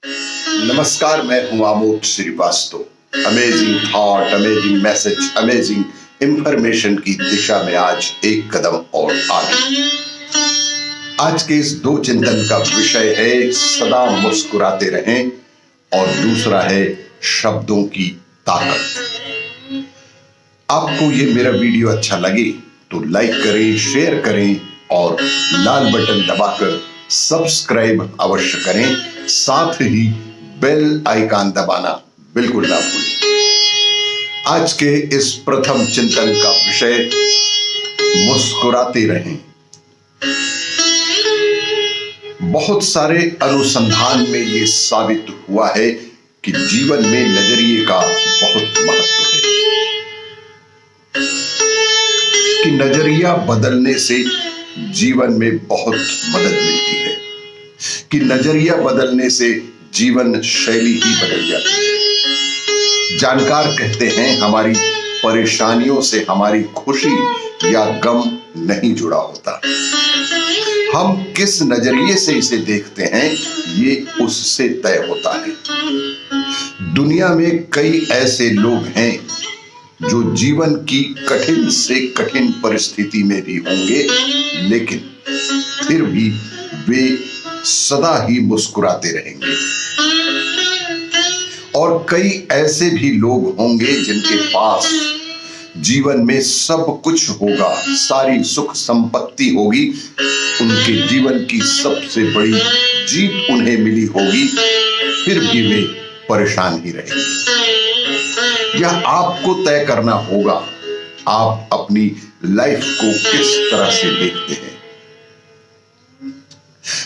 नमस्कार, मैं हूं Amod Shrivastava. Amazing thought, amazing message, amazing information की दिशा में आज एक कदम और आगे। आज के इस दो चिंतन का विषय है सदा मुस्कुराते रहें और दूसरा है शब्दों की ताकत। आपको ये मेरा वीडियो अच्छा लगे तो लाइक करें, शेयर करें और लाल बटन दबाकर सब्सक्राइब अवश्य करें। साथ ही बेल आइकन दबाना बिल्कुल ना भूलें। आज के इस प्रथम चिंतन का विषय मुस्कुराते रहें। बहुत सारे अनुसंधान में यह साबित हुआ है कि जीवन में नजरिए का बहुत महत्व है, कि नजरिया बदलने से जीवन में बहुत मदद मिलती है, कि नजरिया बदलने से जीवन शैली ही बदल जाती है। जानकार कहते हैं हमारी परेशानियों से हमारी खुशी या गम नहीं जुड़ा होता। हम किस नजरिए से इसे देखते हैं ये उससे तय होता है। दुनिया में कई ऐसे लोग हैं जो जीवन की कठिन से कठिन परिस्थिति में भी होंगे, लेकिन फिर भी वे सदा ही मुस्कुराते रहेंगे। और कई ऐसे भी लोग होंगे जिनके पास जीवन में सब कुछ होगा, सारी सुख संपत्ति होगी, उनके जीवन की सबसे बड़ी जीत उन्हें मिली होगी, फिर भी वे परेशान ही रहेंगे। यह आपको तय करना होगा, आप अपनी लाइफ को किस तरह से देखते हैं।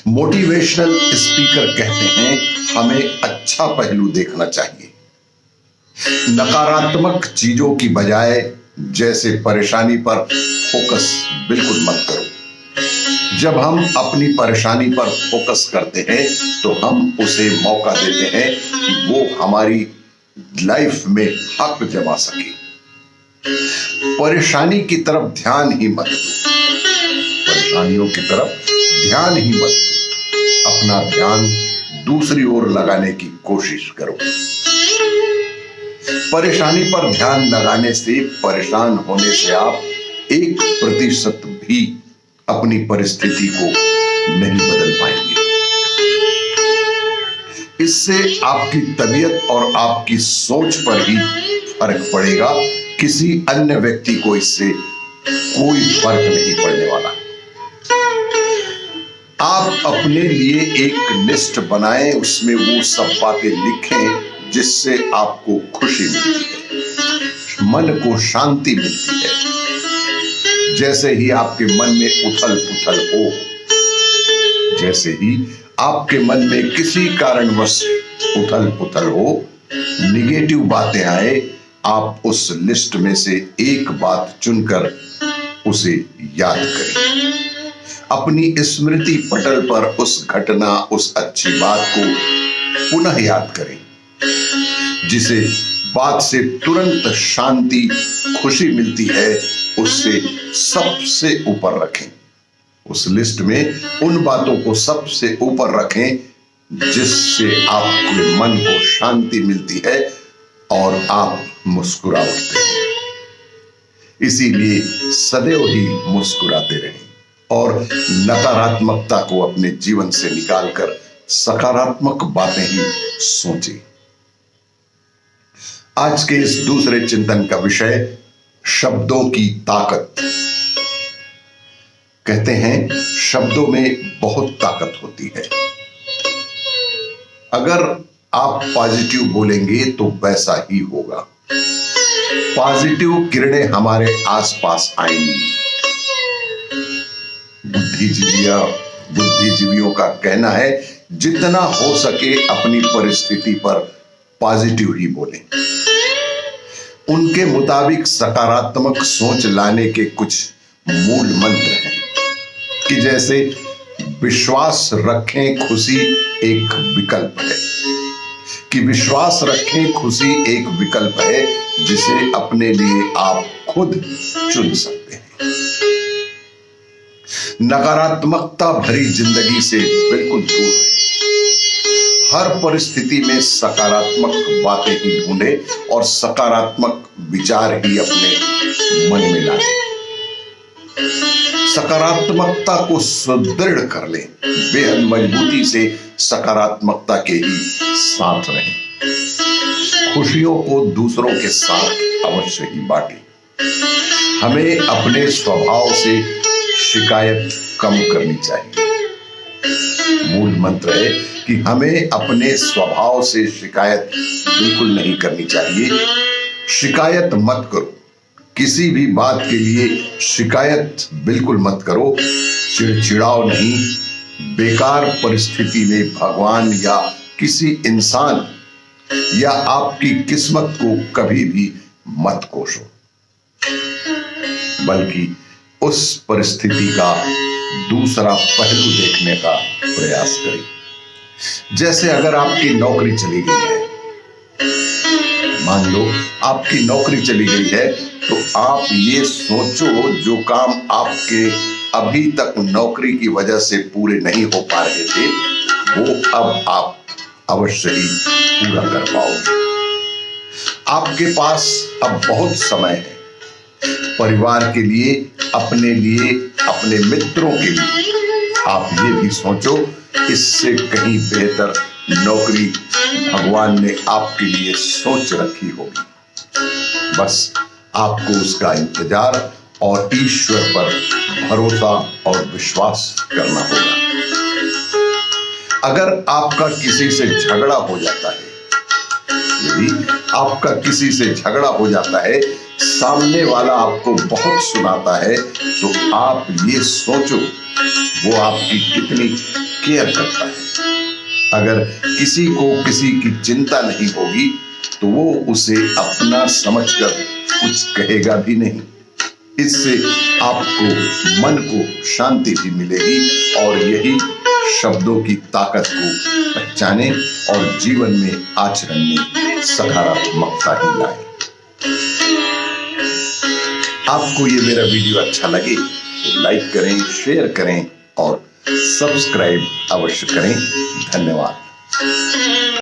मोटिवेशनल स्पीकर कहते हैं हमें अच्छा पहलू देखना चाहिए, नकारात्मक चीजों की बजाय, जैसे परेशानी पर फोकस बिल्कुल मत करो। जब हम अपनी परेशानी पर फोकस करते हैं तो हम उसे मौका देते हैं कि वो हमारी लाइफ में हक जमा सके। परेशानी की तरफ ध्यान ही मत दो, परेशानियों की तरफ ध्यान ही मत दो, अपना ध्यान दूसरी ओर लगाने की कोशिश करो। परेशानी पर ध्यान लगाने से, परेशान होने से आप 1% भी अपनी परिस्थिति को नहीं बदल पाएंगे। इससे आपकी तबीयत और आपकी सोच पर ही फर्क पड़ेगा, किसी अन्य व्यक्ति को इससे कोई फर्क नहीं पड़ने वाला। आप अपने लिए एक लिस्ट बनाएं, उसमें वो सब बातें लिखें जिससे आपको खुशी मिलती है, मन को शांति मिलती है। जैसे ही आपके मन में उथल पुथल हो, जैसे ही आपके मन में किसी कारणवश उथल पुथल हो, निगेटिव बातें आए, आप उस लिस्ट में से एक बात चुनकर उसे याद करें। अपनी स्मृति पटल पर उस घटना, उस अच्छी बात को पुनः याद करें, जिसे बात से तुरंत शांति, खुशी मिलती है, उससे सबसे ऊपर रखें। उस लिस्ट में उन बातों को सबसे ऊपर रखें जिससे आपके मन को शांति मिलती है और आप मुस्कुरा उठते हैं। इसीलिए सदैव ही मुस्कुराते रहें और नकारात्मकता को अपने जीवन से निकालकर सकारात्मक बातें ही सोचें। आज के इस दूसरे चिंतन का विषय शब्दों की ताकत। कहते हैं शब्दों में बहुत ताकत होती है। अगर आप पॉजिटिव बोलेंगे तो वैसा ही होगा। पॉजिटिव किरणें हमारे आसपास आएंगी। बुद्धिजीवियों का कहना है जितना हो सके अपनी परिस्थिति पर पॉजिटिव ही बोलें। उनके मुताबिक सकारात्मक सोच लाने के कुछ मूल मंत्र हैं कि जैसे विश्वास रखें, खुशी एक विकल्प है, कि विश्वास रखें, खुशी एक विकल्प है जिसे अपने लिए आप खुद चुन सकते हैं। नकारात्मकता भरी जिंदगी से बिल्कुल दूर रहें। हर परिस्थिति में सकारात्मक बातें ही ढूंढें और सकारात्मक विचार ही अपने मन में लाएं। सकारात्मकता को सुदृढ़ कर लें, बेहद मजबूती से सकारात्मकता के ही साथ रहें। खुशियों को दूसरों के साथ अवश्य ही बांटें। हमें अपने स्वभाव से शिकायत कम करनी चाहिए। मूल मंत्र है कि हमें अपने स्वभाव से शिकायत बिल्कुल नहीं करनी चाहिए। शिकायत मत करो, किसी भी बात के लिए शिकायत बिल्कुल मत करो। चिड़चिड़ाओ नहीं, बेकार परिस्थिति में भगवान या किसी इंसान या आपकी किस्मत को कभी भी मत कोसो, बल्कि उस परिस्थिति का दूसरा पहलू देखने का प्रयास करें। जैसे अगर आपकी नौकरी चली गई है, मान लो आपकी नौकरी चली गई है, तो आप ये सोचो जो काम आपके अभी तक नौकरी की वजह से पूरे नहीं हो पा रहे थे, वो अब आप अवश्य ही पूरा कर पाओगे। आपके पास अब बहुत समय है परिवार के लिए, अपने मित्रों के लिए। आप ये भी सोचो, इससे कहीं बेहतर नौकरी भगवान ने आपके लिए सोच रखी होगी। बस आपको उसका इंतजार और ईश्वर पर भरोसा और विश्वास करना होगा। अगर आपका किसी से झगड़ा हो जाता है, यदि आपका किसी से झगड़ा हो जाता है, सामने वाला आपको बहुत सुनाता है, तो आप ये सोचो वो आपकी कितनी केयर करता है। अगर किसी को किसी की चिंता नहीं होगी, तो वो उसे अपना समझकर कुछ कहेगा भी नहीं। इससे आपको मन को शांति भी मिलेगी और यही शब्दों की ताकत को पहचाने और जीवन में आचरण में सकारात्मकता ही लाए। आपको ये मेरा वीडियो अच्छा लगे तो लाइक करें, शेयर करें और सब्सक्राइब अवश्य करें। धन्यवाद।